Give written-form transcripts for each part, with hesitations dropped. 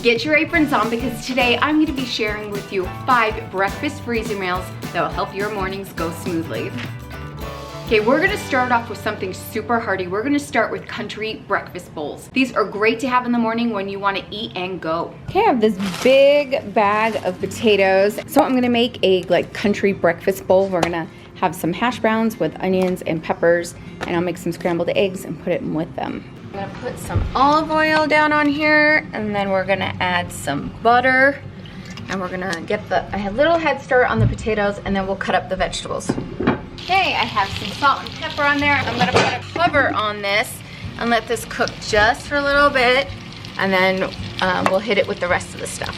Get your aprons on because today I'm going to be sharing with you 5 breakfast freezer meals that will help your mornings go smoothly. Okay, we're gonna start off with something super hearty. We're gonna start with country breakfast bowls. These are great to have in the morning when you wanna eat and go. Okay, I have this big bag of potatoes. So I'm gonna make a country breakfast bowl. We're gonna have some hash browns with onions and peppers, and I'll make some scrambled eggs and put it in with them. I'm gonna put some olive oil down on here, and then we're gonna add some butter, and we're gonna get a little head start on the potatoes, and then we'll cut up the vegetables. Okay, I have some salt and pepper on there. I'm gonna put a cover on this and let this cook just for a little bit, and then we'll hit it with the rest of the stuff.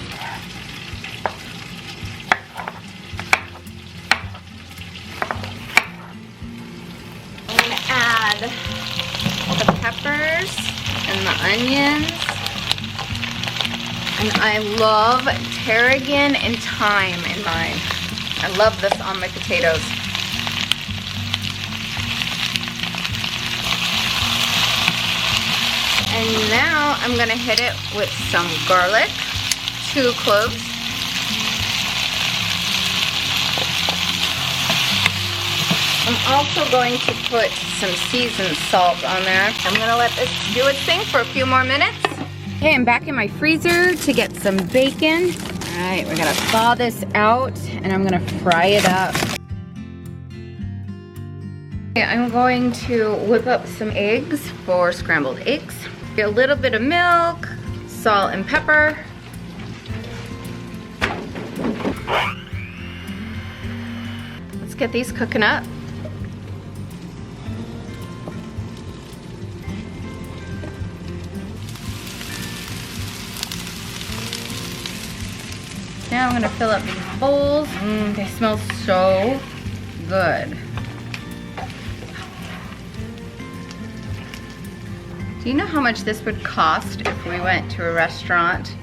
I'm gonna add the peppers and the onions. And I love tarragon and thyme in mine. I love this on my potatoes. And now I'm gonna hit it with some garlic, 2 cloves. I'm also going to put some seasoned salt on there. I'm gonna let this do its thing for a few more minutes. Okay, I'm back in my freezer to get some bacon. All right, we're gonna thaw this out and I'm gonna fry it up. Okay, I'm going to whip up some eggs for scrambled eggs. A little bit of milk, salt and pepper. Let's get these cooking up. Now I'm gonna fill up these bowls. They smell so good. Do you know how much this would cost if we went to a restaurant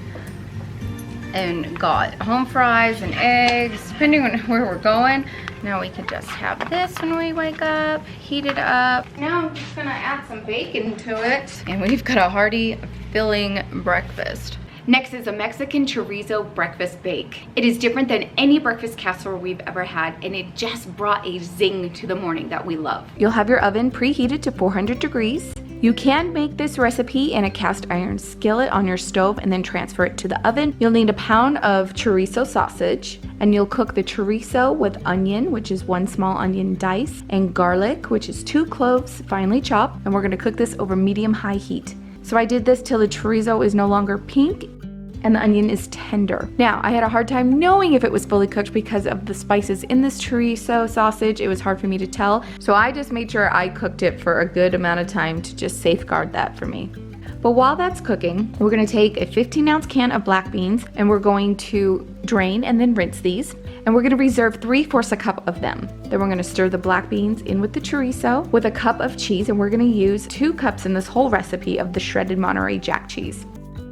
and got home fries and eggs, depending on where we're going? Now we could just have this when we wake up, heat it up. Now I'm just gonna add some bacon to it, and we've got a hearty, filling breakfast. Next is a Mexican chorizo breakfast bake. It is different than any breakfast casserole we've ever had, and it just brought a zing to the morning that we love. You'll have your oven preheated to 400 degrees. You can make this recipe in a cast iron skillet on your stove and then transfer it to the oven. You'll need a pound of chorizo sausage, and you'll cook the chorizo with onion, which is 1 small onion dice, and garlic, which is 2 cloves finely chopped, and we're gonna cook this over medium-high heat. So I did this till the chorizo is no longer pink and the onion is tender. Now, I had a hard time knowing if it was fully cooked because of the spices in this chorizo sausage. It was hard for me to tell. So I just made sure I cooked it for a good amount of time to just safeguard that for me. But while that's cooking, we're gonna take a 15-ounce can of black beans, and we're going to drain and then rinse these. And we're gonna reserve 3/4 a cup of them. Then we're gonna stir the black beans in with the chorizo with a cup of cheese, and we're gonna use 2 cups in this whole recipe of the shredded Monterey Jack cheese.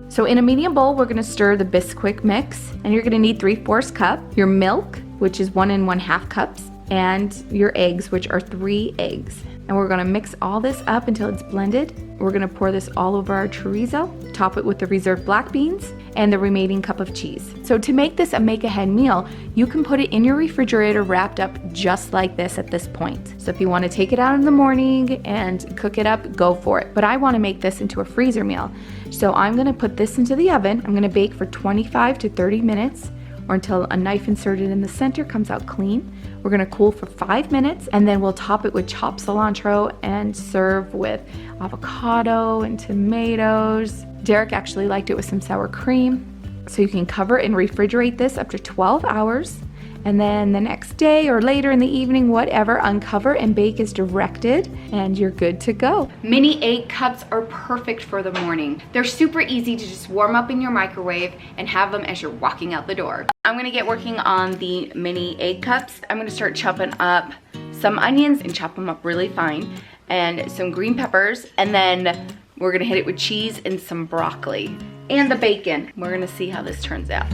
So in a medium bowl, we're gonna stir the Bisquick mix, and you're gonna need 3/4 cup, your milk, which is 1 1/2 cups, and your eggs, which are 3 eggs. And we're gonna mix all this up until it's blended. We're gonna pour this all over our chorizo, top it with the reserved black beans, and the remaining cup of cheese. So to make this a make-ahead meal, you can put it in your refrigerator wrapped up just like this at this point. So if you wanna take it out in the morning and cook it up, go for it. But I wanna make this into a freezer meal. So I'm gonna put this into the oven. I'm gonna bake for 25 to 30 minutes, or until a knife inserted in the center comes out clean. We're gonna cool for 5 minutes, and then we'll top it with chopped cilantro and serve with avocado and tomatoes. Derek actually liked it with some sour cream. So you can cover and refrigerate this up to 12 hours. And then the next day or later in the evening, whatever, uncover and bake as directed, and you're good to go. Mini egg cups are perfect for the morning. They're super easy to just warm up in your microwave and have them as you're walking out the door. I'm gonna get working on the mini egg cups. I'm gonna start chopping up some onions and chop them up really fine, and some green peppers, and then we're gonna hit it with cheese and some broccoli and the bacon. We're gonna see how this turns out.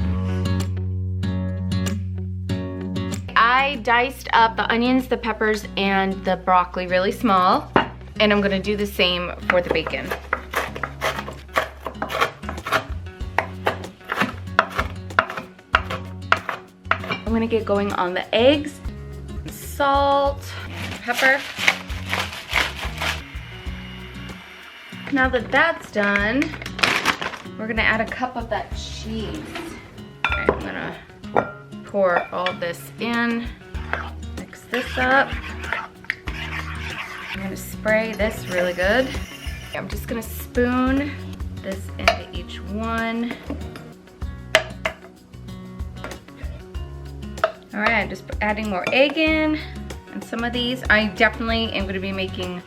I diced up the onions, the peppers, and the broccoli really small, and I'm gonna do the same for the bacon. I'm gonna get going on the eggs, salt, pepper. Now that that's done, we're gonna add a cup of that cheese. Okay, I'm gonna pour all this in, mix this up. I'm gonna spray this really good. I'm just gonna spoon this into each one. All right, I'm just adding more egg in, and some of these, I definitely am gonna be making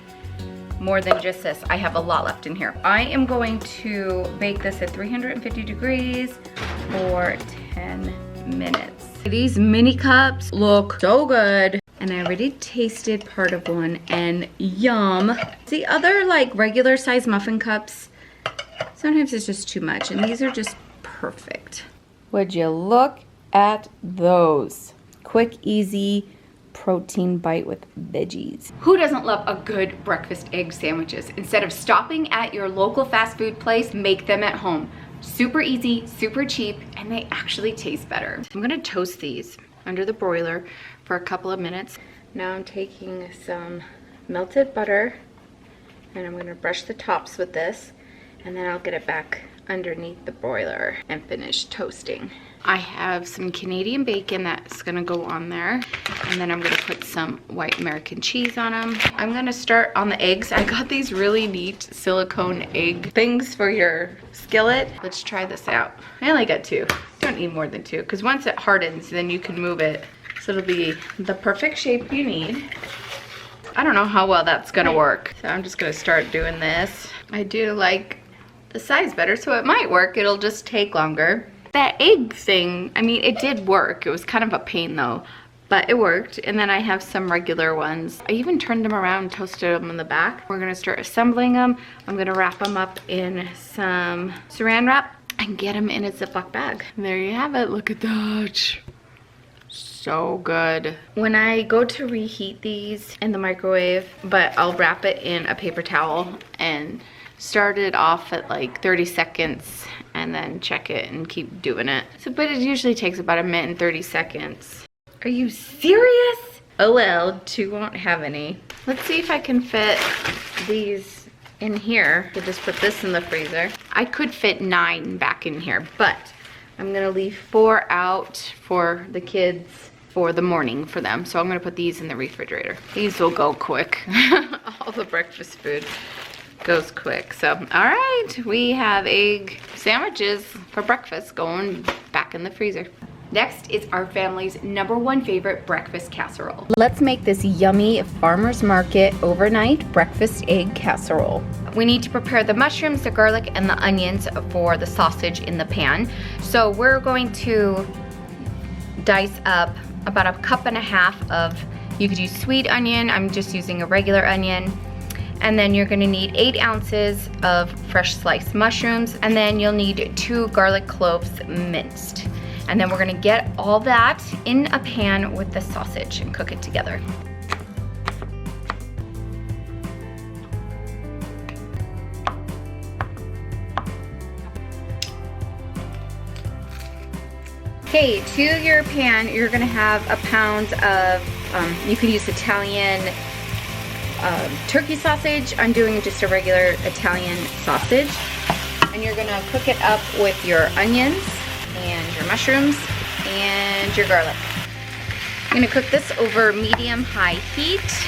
more than just this. I have a lot left in here. I am going to bake this at 350 degrees for 10 minutes. These mini cups look so good. And I already tasted part of one and yum. The other like regular size muffin cups, sometimes it's just too much, and these are just perfect. Would you look at those? Quick, easy, protein bite with veggies. Who doesn't love a good breakfast egg sandwiches? Instead of stopping at your local fast food place, make them at home. Super easy, super cheap, and they actually taste better. I'm gonna toast these under the broiler for a couple of minutes. Now I'm taking some melted butter and I'm gonna brush the tops with this, and then I'll get it back underneath the broiler and finish toasting. I have some Canadian bacon that's gonna go on there, and then I'm gonna put some white American cheese on them. I'm gonna start on the eggs. I got these really neat silicone egg things for your skillet. Let's try this out. I only got 2. Don't need more than 2, because once it hardens, then you can move it. So it'll be the perfect shape you need. I don't know how well that's gonna work. So I'm just gonna start doing this. I do like the size better, so it might work. It'll just take longer. That egg thing, I mean, it did work. It was kind of a pain though, but it worked. And then I have some regular ones. I even turned them around, toasted them in the back. We're gonna start assembling them. I'm gonna wrap them up in some saran wrap and get them in a Ziploc bag. And there you have it, look at that. So good. When I go to reheat these in the microwave, but I'll wrap it in a paper towel and start it off at like 30 seconds and then check it and keep doing it. So, but it usually takes about 1 minute and 30 seconds. Are you serious? Oh well, 2 won't have any. Let's see if I can fit these in here. I could just put this in the freezer. I could fit 9 back in here, but I'm gonna leave 4 out for the kids for the morning for them. So I'm gonna put these in the refrigerator. These will go quick. All the breakfast food goes quick. So, all right, we have egg sandwiches for breakfast going back in the freezer. Next is our family's #1 favorite breakfast casserole. Let's make this yummy farmer's market overnight breakfast egg casserole. We need to prepare the mushrooms, the garlic, and the onions for the sausage in the pan. So we're going to dice up about 1.5 cups of, you could use sweet onion, I'm just using a regular onion. And then you're gonna need 8 ounces of fresh sliced mushrooms, and then you'll need 2 garlic cloves minced. And then we're gonna get all that in a pan with the sausage and cook it together. Okay, to your pan, you're gonna have 1 pound of, you can use Italian turkey sausage. I'm doing just a regular Italian sausage. And you're gonna cook it up with your onions and your mushrooms and your garlic. I'm gonna cook this over medium-high heat.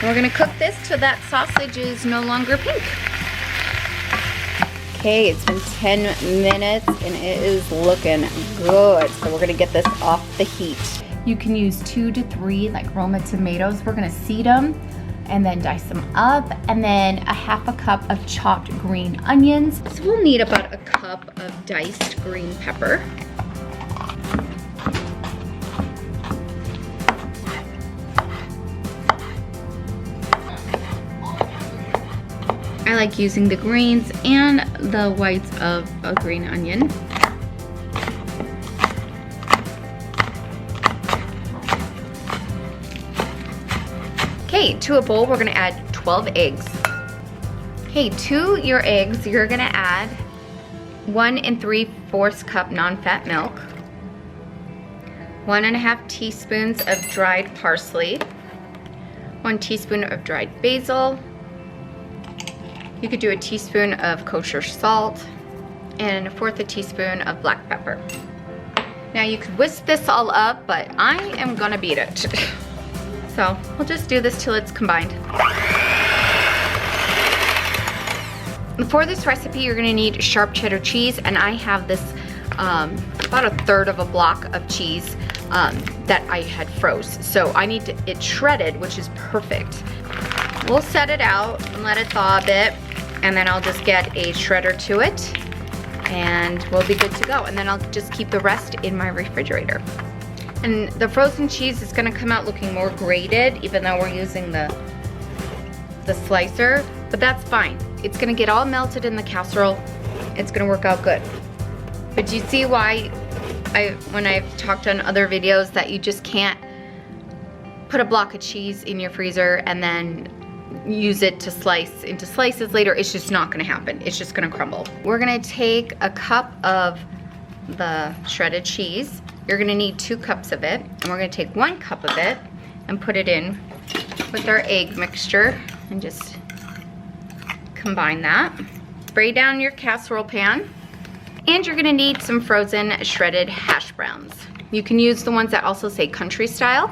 And we're gonna cook this till that sausage is no longer pink. Okay, it's been 10 minutes and it is looking good. So we're gonna get this off the heat. You can use 2 to 3 like Roma tomatoes. We're gonna seed them and then dice them up, and then 1/2 cup of chopped green onions. So we'll need about 1 cup of diced green pepper. I like using the greens and the whites of a green onion. Okay, to a bowl, we're gonna add 12 eggs. Okay, to your eggs, you're gonna add 1 3/4 cup non-fat milk, 1.5 teaspoons of dried parsley, 1 teaspoon of dried basil. You could do a teaspoon of kosher salt and 1/4 teaspoon of black pepper. Now you could whisk this all up, but I am gonna beat it. So we'll just do this till it's combined. For this recipe, you're gonna need sharp cheddar cheese, and I have this about 1/3 of a block of cheese that I had froze. So I need it shredded, which is perfect. We'll set it out and let it thaw a bit, and then I'll just get a shredder to it, and we'll be good to go. And then I'll just keep the rest in my refrigerator. And the frozen cheese is gonna come out looking more grated, even though we're using the slicer, but that's fine. It's gonna get all melted in the casserole. It's gonna work out good. But do you see why when I've talked on other videos that you just can't put a block of cheese in your freezer and then use it to slice into slices later? It's just not gonna happen. It's just gonna crumble. We're gonna take a cup of the shredded cheese. You're gonna need 2 cups of it, and we're gonna take 1 cup of it and put it in with our egg mixture and just combine that. Spray down your casserole pan, and you're gonna need some frozen shredded hash browns. You can use the ones that also say country style,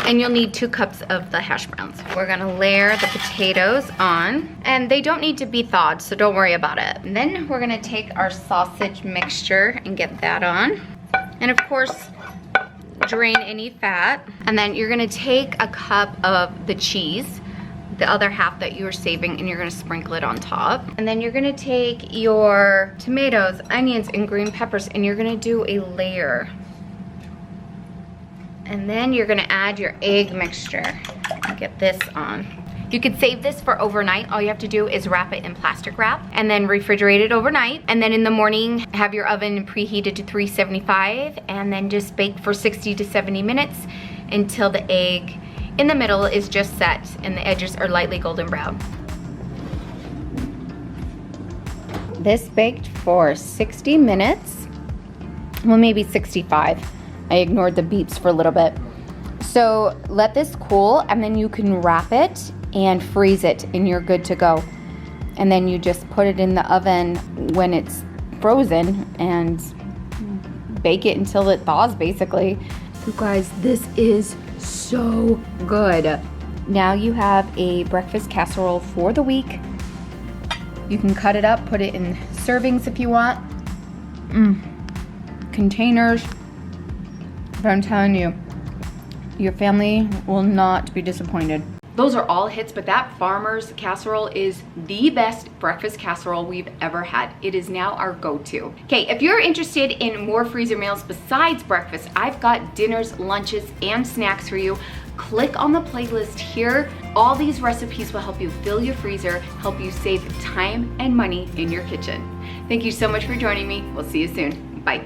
and you'll need 2 cups of the hash browns. We're gonna layer the potatoes on, and they don't need to be thawed, so don't worry about it. And then we're gonna take our sausage mixture and get that on. And of course, drain any fat. And then you're gonna take a cup of the cheese, the other half that you were saving, and you're gonna sprinkle it on top. And then you're gonna take your tomatoes, onions, and green peppers, and you're gonna do a layer. And then you're gonna add your egg mixture. Get this on. You could save this for overnight. All you have to do is wrap it in plastic wrap and then refrigerate it overnight. And then in the morning, have your oven preheated to 375 and then just bake for 60 to 70 minutes until the egg in the middle is just set and the edges are lightly golden brown. This baked for 60 minutes, well, maybe 65. I ignored the beeps for a little bit. So let this cool, and then you can wrap it and freeze it, and you're good to go. And then you just put it in the oven when it's frozen and bake it until it thaws, basically. You guys, this is so good. Now you have a breakfast casserole for the week. You can cut it up, put it in servings if you want. Containers. But I'm telling you, your family will not be disappointed. Those are all hits, but that farmer's casserole is the best breakfast casserole we've ever had. It is now our go-to. Okay, if you're interested in more freezer meals besides breakfast, I've got dinners, lunches, and snacks for you. Click on the playlist here. All these recipes will help you fill your freezer, help you save time and money in your kitchen. Thank you so much for joining me. We'll see you soon. Bye.